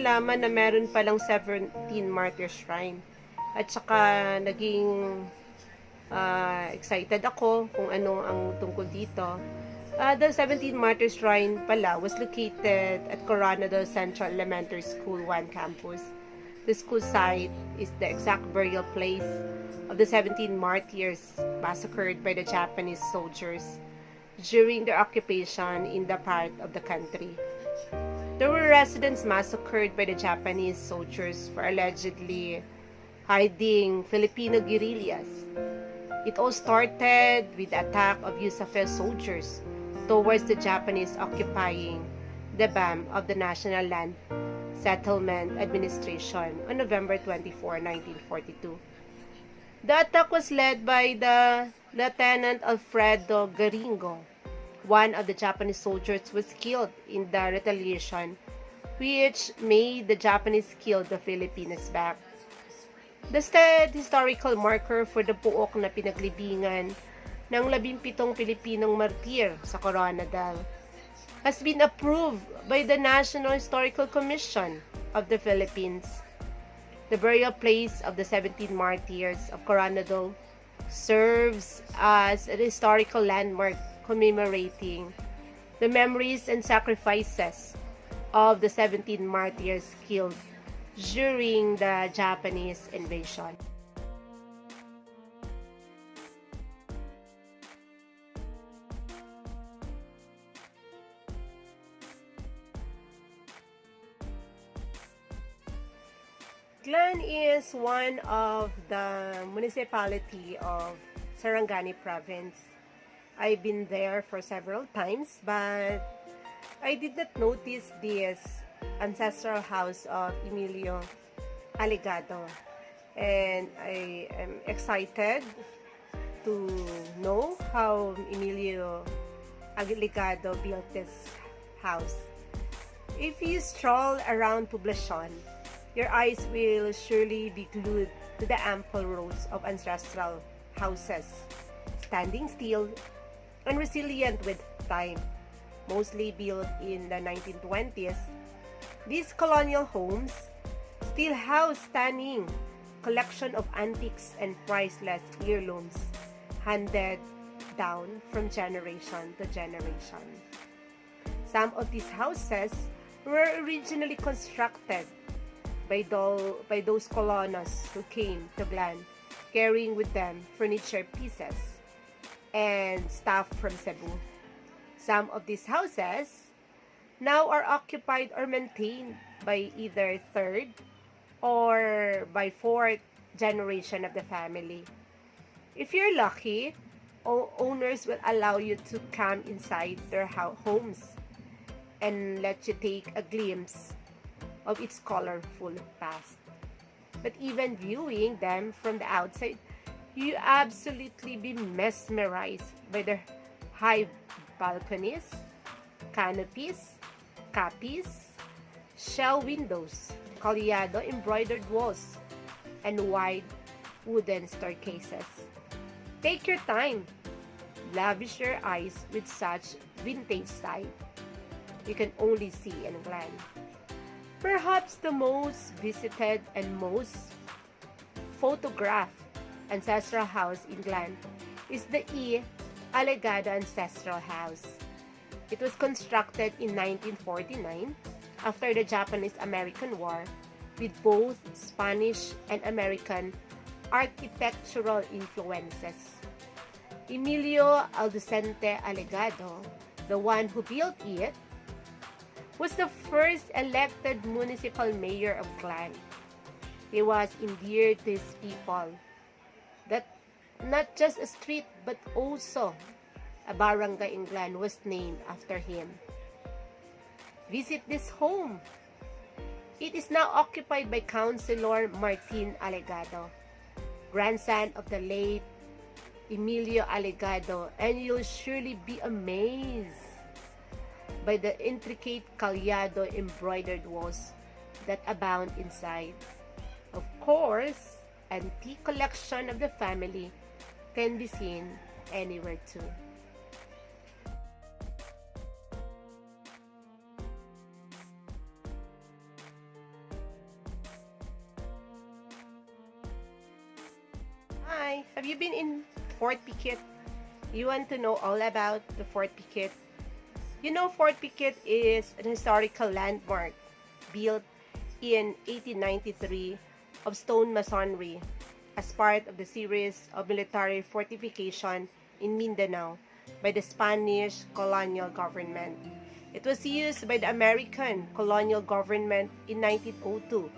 nalaman na meron palang 17 martyr shrine. At saka naging excited ako kung ano ang tungkol dito. The 17 Martyrs Shrine pala was located at Coronado Central Elementary School 1 campus. The school site is the exact burial place of the 17 martyrs massacred by the Japanese soldiers during their occupation in the part of the country. There were residents massacred by the Japanese soldiers for allegedly hiding Filipino guerrillas. It all started with the attack of USAFE soldiers towards the Japanese occupying the BAM of the National Land Settlement Administration on November 24, 1942. The attack was led by the Lieutenant Alfredo Garingo. One of the Japanese soldiers was killed in the retaliation, which made the Japanese kill the Filipinos back. The said historical marker for the puok na pinaglibingan ng 17 Pilipinong martir sa Coronadal has been approved by the National Historical Commission of the Philippines. The burial place of the 17 martyrs of Coronadal serves as a historical landmark commemorating the memories and sacrifices of the 17 martyrs killed during the Japanese invasion. Glan is one of the municipality of Sarangani province. I've been there for several times, but I did not notice this ancestral house of Emilio Alegado, and I am excited to know how Emilio Alegado built this house. If you stroll around Poblacion, your eyes will surely be glued to the ample rows of ancestral houses, standing still and resilient with time. Mostly built in the 1920s, these colonial homes still house stunning collection of antiques and priceless heirlooms handed down from generation to generation. Some of these houses were originally constructed by those colonos who came to Glan, carrying with them furniture pieces and stuff from Cebu. Some of these houses now are occupied or maintained by either third or by fourth generation of the family. If you're lucky, owners will allow you to come inside their homes and let you take a glimpse of its colorful past. But even viewing them from the outside, you absolutely be mesmerized by their high balconies, canopies, cappies, shell windows, collado embroidered walls, and wide wooden staircases. Take your time, lavish your eyes with such vintage style you can only see in Glan. Perhaps the most visited and most photographed ancestral house in Glan is the E. Alegado Ancestral House. It was constructed in 1949 after the Japanese-American War with both Spanish and American architectural influences. Emilio Aldocente Alegado, the one who built it, was the first elected municipal mayor of Glan. He was endeared to his people, that not just a street but also a barangay in Glan was named after him. Visit this home. It is now occupied by Councilor Martin Alegado, grandson of the late Emilio Alegado, and you'll surely be amazed by the intricate collado embroidered walls that abound inside. Of course, antique collection of the family can be seen anywhere too. Hi, have you been in Fort Piquet? You want to know all about the Fort Piquet? You know, Fort Piquet is an historical landmark built in 1893 of stone masonry as part of the series of military fortification in Mindanao by the Spanish colonial government. It was used by the American colonial government in 1902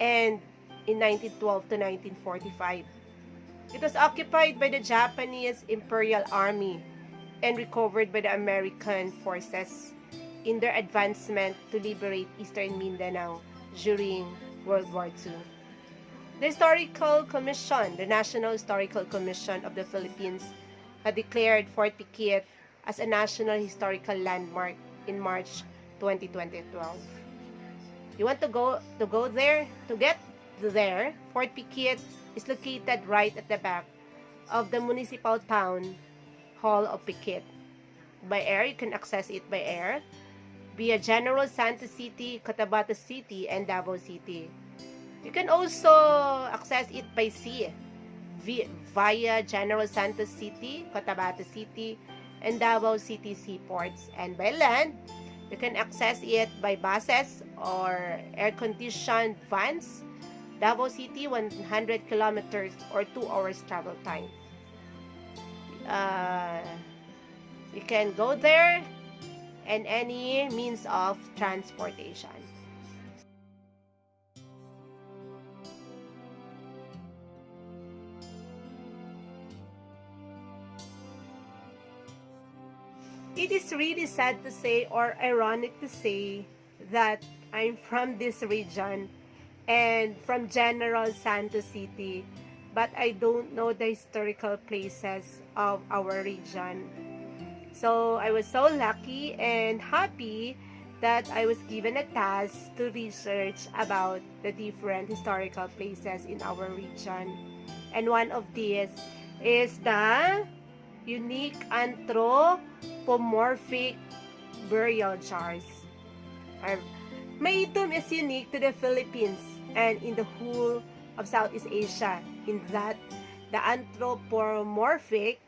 and in 1912 to 1945. It was occupied by the Japanese Imperial Army and recovered by the American forces in their advancement to liberate Eastern Mindanao during World War II. The Historical Commission, the National Historical Commission of the Philippines, had declared Fort Piquet as a National Historical Landmark in March 2012. You want to go there? To get there, Fort Piquet is located right at the back of the municipal town hall of Piquet. By air, you can access it by air via General Santos City, Cotabato City, and Davao City. You can also access it by sea via General Santos City, Cotabato City, and Davao City seaports. And by land, you can access it by buses or air-conditioned vans. Davao City, 100 kilometers or 2 hours travel time. You can go there and any means of transportation. It is really sad to say or ironic to say that I'm from this region and from General Santos City, but I don't know the historical places of our region. So I was so lucky and happy that I was given a task to research about the different historical places in our region. And one of these is the unique anthropomorphic burial jars. Maitum is unique to the Philippines and in the whole of Southeast Asia in that the anthropomorphic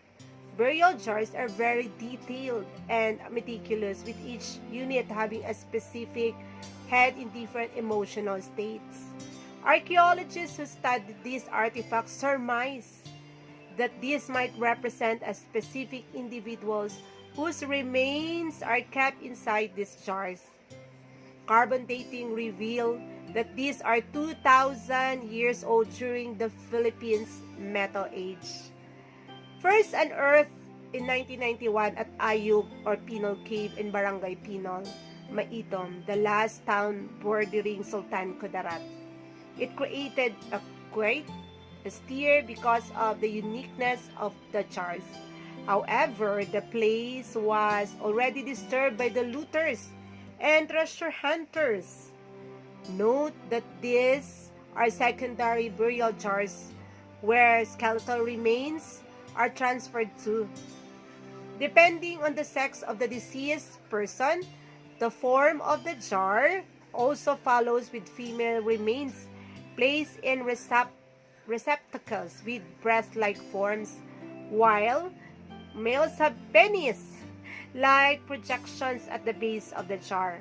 burial jars are very detailed and meticulous, with each unit having a specific head in different emotional states. Archaeologists who studied these artifacts surmise that these might represent a specific individuals whose remains are kept inside these jars. Carbon dating revealed that these are 2,000 years old during the Philippines Metal Age. First unearthed in 1991 at Ayub or Pinol Cave in Barangay Pinol, Maitom, the last town bordering Sultan Kudarat. It created a great stir because of the uniqueness of the jars. However, the place was already disturbed by the looters and treasure hunters. Note that these are secondary burial jars where skeletal remains are transferred to. Depending on the sex of the deceased person, the form of the jar also follows, with female remains placed in receptacles with breast-like forms, while males have penis-like projections at the base of the jar.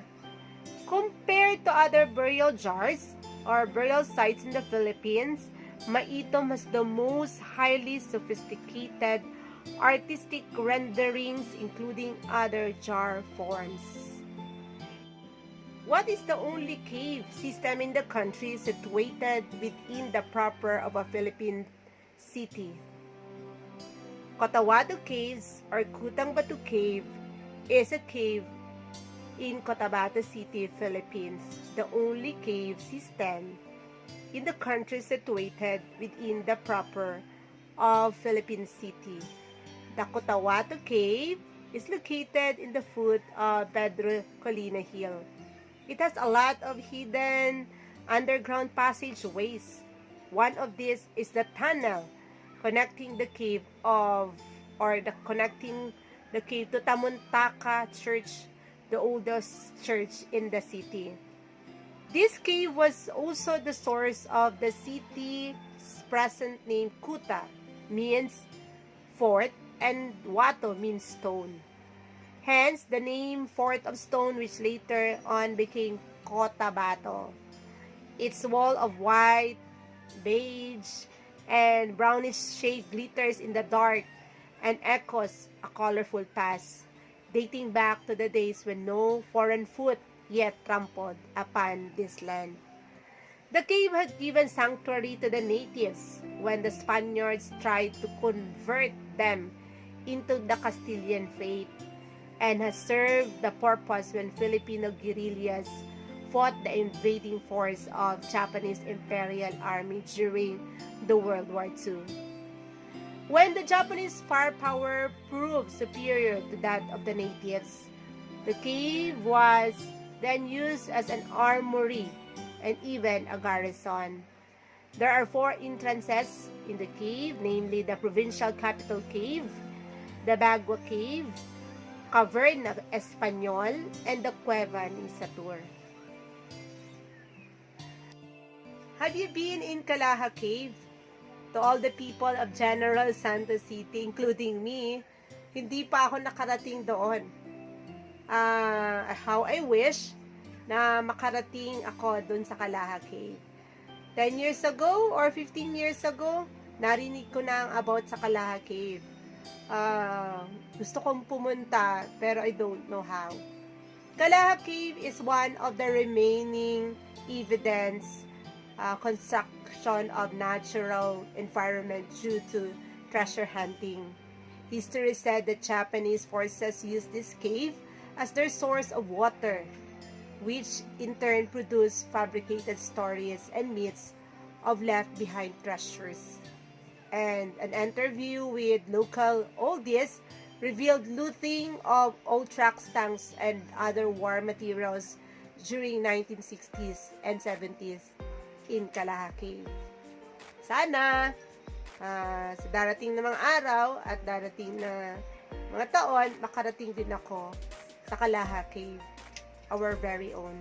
Compared to other burial jars or burial sites in the Philippines, Maitom has the most highly sophisticated artistic renderings, including other jar forms. What is the only cave system in the country situated within the proper of a Philippine city? Cotabato Caves or Kutang Batu Cave is a cave in Cotabato City, Philippines, the only cave system in the country situated within the proper of Philippine City. The Cotabato Cave is located in the foot of Pedro Colina Hill. It has a lot of hidden underground passageways. One of these is the tunnel connecting the cave to Tamuntaka Church, the oldest church in the city. This cave was also the source of the city's present name Kuta, means fort, and wato means stone. Hence, the name Fort of Stone, which later on became Cotabato. Its wall of white, beige, and brownish shade glitters in the dark and echoes a colorful past, dating back to the days when no foreign foot yet trampled upon this land. The cave had given sanctuary to the natives when the Spaniards tried to convert them into the Castilian faith, and has served the purpose when Filipino guerrillas fought the invading force of Japanese Imperial Army during the World War II. When the Japanese firepower proved superior to that of the natives, the cave was then used as an armory and even a garrison. There are 4 entrances in the cave, namely the Provincial Capital Cave, the Bagua Cave, Caverna Espanyol, and the Cueva ni Satur. Have you been in Calaha Cave? To all the people of General Santos City, including me, hindi pa ako nakarating doon. How I wish na makarating ako doon sa Calaha Cave. 10 years ago or 15 years ago, narinig ko na ang about sa Calaha Cave. Gusto kong pumunta, pero I don't know how. Calaha Cave is one of the remaining evidence construction of natural environment due to treasure hunting. History said that Japanese forces used this cave as their source of water, which in turn produced fabricated stories and myths of left behind treasures. And an interview with local oldies revealed looting of old track tanks and other war materials during 1960s and 70s in Calaha Cave. Sana sa darating na mga araw at darating na mga taon, makarating din ako sa Calaha Cave, our very own.